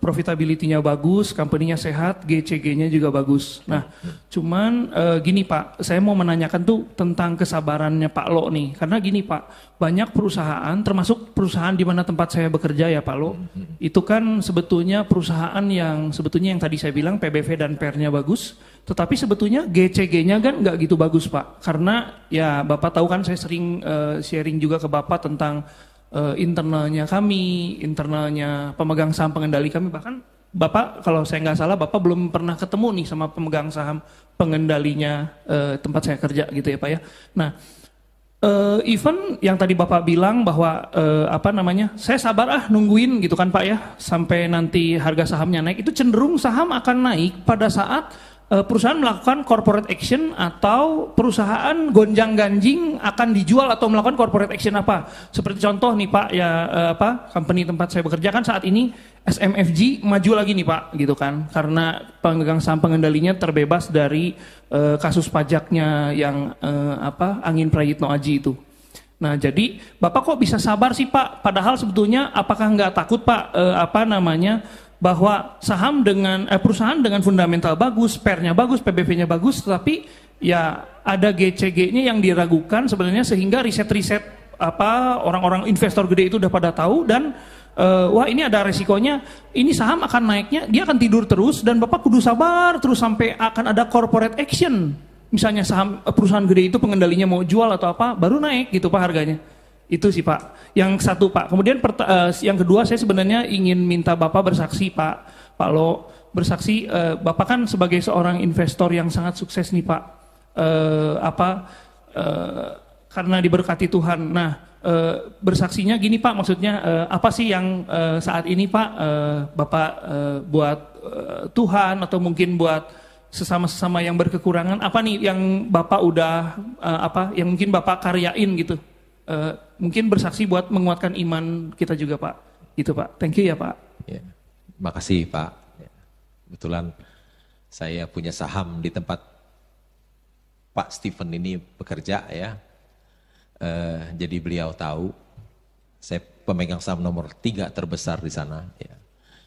Profitability-nya bagus, company-nya sehat, GCG-nya juga bagus. Nah, cuman gini Pak, saya mau menanyakan tuh tentang kesabarannya Pak Lo nih. Karena gini Pak, banyak perusahaan, termasuk perusahaan di mana tempat saya bekerja ya Pak Lo, itu kan sebetulnya perusahaan yang sebetulnya yang tadi saya bilang PBV dan PER-nya bagus, tetapi sebetulnya GCG-nya kan nggak gitu bagus Pak. Karena ya Bapak tahu kan saya sering sharing juga ke Bapak tentang internalnya kami, internalnya pemegang saham pengendali kami. Bahkan Bapak kalau saya nggak salah Bapak belum pernah ketemu nih sama pemegang saham pengendalinya tempat saya kerja gitu ya Pak ya. Nah, even yang tadi Bapak bilang bahwa saya sabar nungguin gitu kan Pak ya sampai nanti harga sahamnya naik, itu cenderung saham akan naik pada saat perusahaan melakukan corporate action atau perusahaan gonjang-ganjing akan dijual atau melakukan corporate action apa. Seperti contoh nih Pak ya company tempat saya bekerja kan saat ini SMFG maju lagi nih Pak gitu kan. Karena pemegang saham pengendalinya terbebas dari kasus pajaknya yang Angin Prayitno Aji itu. Nah jadi Bapak kok bisa sabar sih Pak? Padahal sebetulnya apakah nggak takut Pak bahwa saham dengan perusahaan dengan fundamental bagus, PER-nya bagus, PBV-nya bagus, tetapi ya ada GCG-nya yang diragukan sebenarnya sehingga riset-riset orang-orang investor gede itu udah pada tahu dan wah ini ada resikonya, ini saham akan naiknya, dia akan tidur terus dan Bapak kudu sabar terus sampai akan ada corporate action. Misalnya saham perusahaan gede itu pengendalinya mau jual atau apa, baru naik gitu Pak harganya. Itu sih Pak. Yang satu Pak. Kemudian yang kedua saya sebenarnya ingin minta Bapak bersaksi Pak Lo bersaksi Bapak kan sebagai seorang investor yang sangat sukses nih Pak. Karena diberkati Tuhan. Nah bersaksinya gini Pak, maksudnya apa sih yang saat ini Pak Bapak buat Tuhan atau mungkin buat sesama-sesama yang berkekurangan, apa nih yang Bapak udah yang mungkin Bapak karyain gitu. Mungkin bersaksi buat menguatkan iman kita juga Pak. Gitu Pak. Thank you ya Pak. Ya, makasih Pak. Ya. Kebetulan saya punya saham di tempat Pak Stephen ini bekerja ya. Jadi beliau tahu saya pemegang saham nomor 3 terbesar di sana. Ya.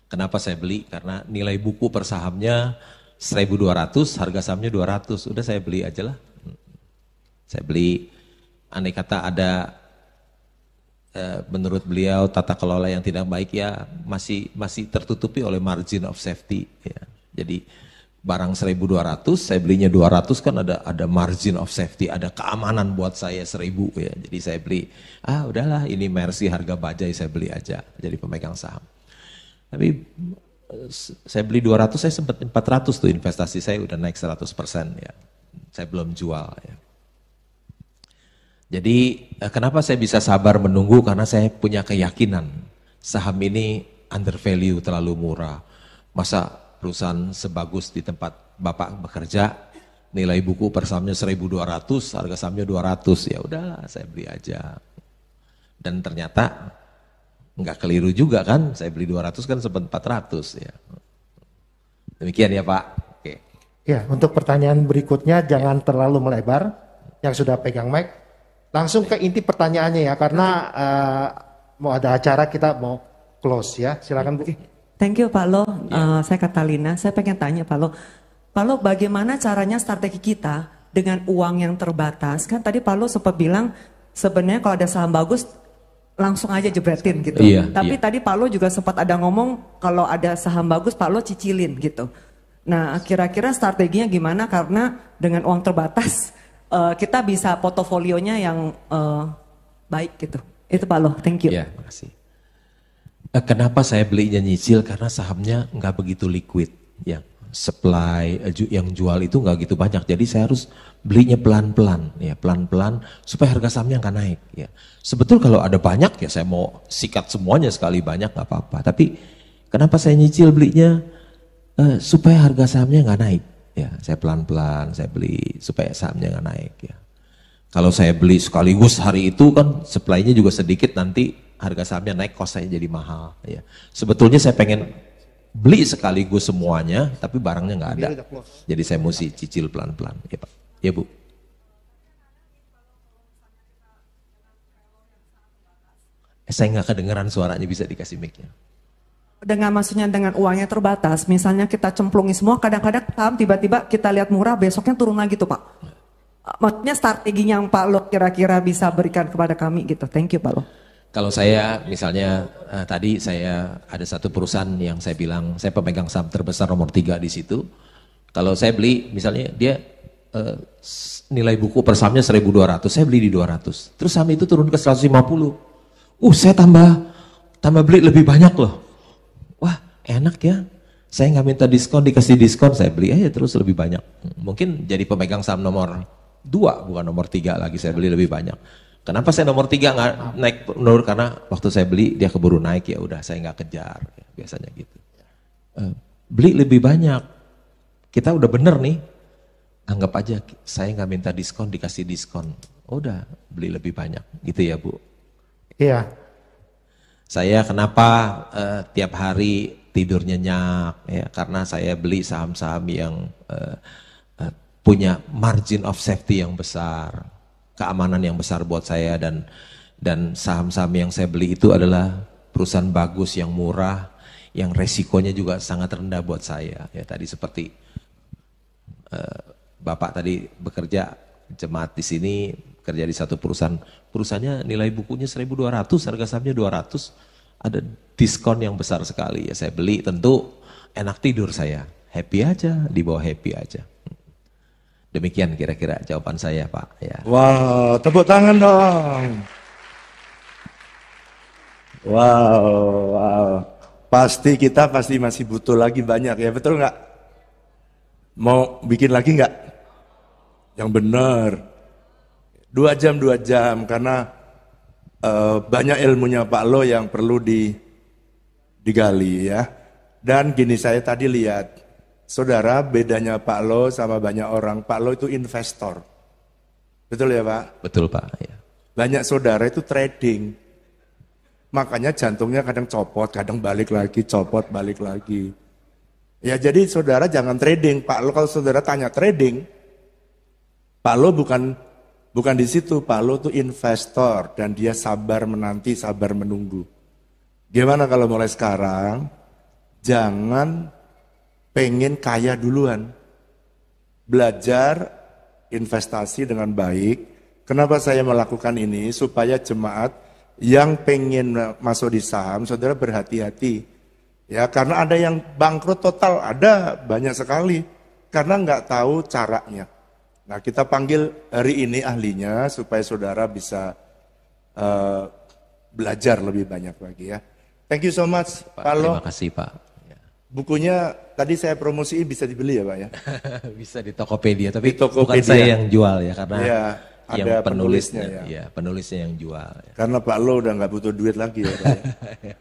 Kenapa saya beli? Karena nilai buku per sahamnya 1.200, harga sahamnya 200. Udah saya beli aja lah. Saya beli, andai kata ada menurut beliau tata kelola yang tidak baik ya masih tertutupi oleh margin of safety ya. Jadi barang 1.200 saya belinya 200 kan ada margin of safety, ada keamanan buat saya 1.000 ya. Jadi saya beli udahlah ini Mercy harga bajai saya beli aja jadi pemegang saham. Tapi saya beli 200 saya sempat 400 tuh investasi saya udah naik 100% ya. Saya belum jual ya. Jadi kenapa saya bisa sabar menunggu? Karena saya punya keyakinan saham ini under value, terlalu murah. Masa perusahaan sebagus di tempat Bapak bekerja, nilai buku per sahamnya 1.200, harga sahamnya 200, ya udahlah saya beli aja. Dan ternyata nggak keliru juga kan, saya beli 200 kan sempat 400 ya. Demikian ya Pak. Oke. Ya, untuk pertanyaan berikutnya jangan terlalu melebar, yang sudah pegang mic. Langsung ke inti pertanyaannya ya, karena mau ada acara kita mau close ya. Silakan Bu. Thank you Pak Lo. Saya Catalina. Saya pengen tanya Pak Lo, bagaimana caranya strategi kita dengan uang yang terbatas? Kan tadi Pak Lo sempat bilang sebenarnya kalau ada saham bagus langsung aja jebretin gitu. Tapi tadi Pak Lo juga sempat ada ngomong kalau ada saham bagus Pak Lo cicilin gitu. Nah kira-kira strateginya gimana? Karena dengan uang terbatas kita bisa portofolionya yang baik gitu. Itu Pak Lo, thank you. Ya, makasih. Kenapa saya belinya nyicil? Karena sahamnya nggak begitu liquid. Ya, supply yang jual itu nggak gitu banyak, jadi saya harus belinya pelan-pelan ya, pelan-pelan supaya harga sahamnya nggak naik ya. Sebetul kalau ada banyak ya saya mau sikat semuanya sekali banyak nggak apa-apa, tapi kenapa saya nyicil belinya supaya harga sahamnya nggak naik ya, saya pelan-pelan saya beli supaya sahamnya nggak naik ya. Kalau saya beli sekaligus hari itu kan supply-nya juga sedikit, nanti harga sahamnya naik, cost saya jadi mahal ya. Sebetulnya saya pengen beli sekaligus semuanya, tapi barangnya nggak ada. Jadi saya mesti cicil pelan-pelan, ya Pak. Ya Bu. Saya nggak kedengeran suaranya, bisa dikasih mic-nya. Dengan maksudnya dengan uangnya terbatas, misalnya kita cemplungi semua, kadang-kadang saham tiba-tiba kita lihat murah, besoknya turun lagi tuh Pak. Maksudnya strateginya yang Pak Lo kira-kira bisa berikan kepada kami gitu. Thank you Pak Lo. Kalau saya misalnya tadi saya ada satu perusahaan yang saya bilang saya pemegang saham terbesar nomor 3 di situ. Kalau saya beli misalnya dia nilai buku per sahamnya 1.200, saya beli di 200. Terus saham itu turun ke 150. Saya tambah beli lebih banyak loh. Wah, enak ya. Saya nggak minta diskon, dikasih diskon, saya beli aja terus lebih banyak. Mungkin jadi pemegang saham nomor 2 bukan nomor 3 lagi, saya beli lebih banyak. Kenapa saya nomor 3 nggak naik menurun? Karena waktu saya beli dia keburu naik, ya udah saya nggak kejar, biasanya gitu. Beli lebih banyak, kita udah bener nih, anggap aja saya nggak minta diskon, dikasih diskon, udah beli lebih banyak, gitu ya Bu? Iya. Saya kenapa tiap hari tidur nyenyak, ya karena saya beli saham-saham yang punya margin of safety yang besar, keamanan yang besar buat saya, dan saham-saham yang saya beli itu adalah perusahaan bagus yang murah, yang resikonya juga sangat rendah buat saya. Ya tadi seperti Bapak tadi bekerja jemaat di sini, kerja di satu perusahaannya nilai bukunya 1.200, harga sahamnya 200, ada diskon yang besar sekali. Ya saya beli, tentu enak tidur saya, happy aja, di bawah happy aja. Demikian kira-kira jawaban saya Pak. Ya. Wow, tepuk tangan dong. Wow. Pasti kita masih butuh lagi banyak ya, betul nggak? Mau bikin lagi nggak? Yang benar. 2 jam, karena banyak ilmunya Pak Lo yang perlu digali ya. Dan gini, saya tadi lihat, saudara, bedanya Pak Lo sama banyak orang, Pak Lo itu investor. Betul ya Pak? Betul Pak. Ya. Banyak saudara itu trading. Makanya jantungnya kadang copot, kadang balik lagi, copot, balik lagi. Ya jadi saudara jangan trading. Pak Lo kalau saudara tanya trading, Pak Lo bukan di situ. Pak Lo itu investor dan dia sabar menanti, sabar menunggu. Gimana kalau mulai sekarang, jangan pengen kaya duluan. Belajar investasi dengan baik. Kenapa saya melakukan ini? Supaya jemaat yang pengen masuk di saham, saudara berhati-hati. Ya, karena ada yang bangkrut total, ada banyak sekali. Karena nggak tahu caranya. Nah, kita panggil hari ini ahlinya supaya saudara bisa belajar lebih banyak lagi ya. Thank you so much, Pak Lo. Terima kasih Pak. Bukunya tadi saya promosiin, bisa dibeli ya Pak ya? Bisa di Tokopedia, tapi di Tokopedia. Bukan saya yang jual ya, karena ya, yang ada penulisnya ya. Penulisnya yang jual. Ya. Karena Pak Lo udah nggak butuh duit lagi ya Pak ya.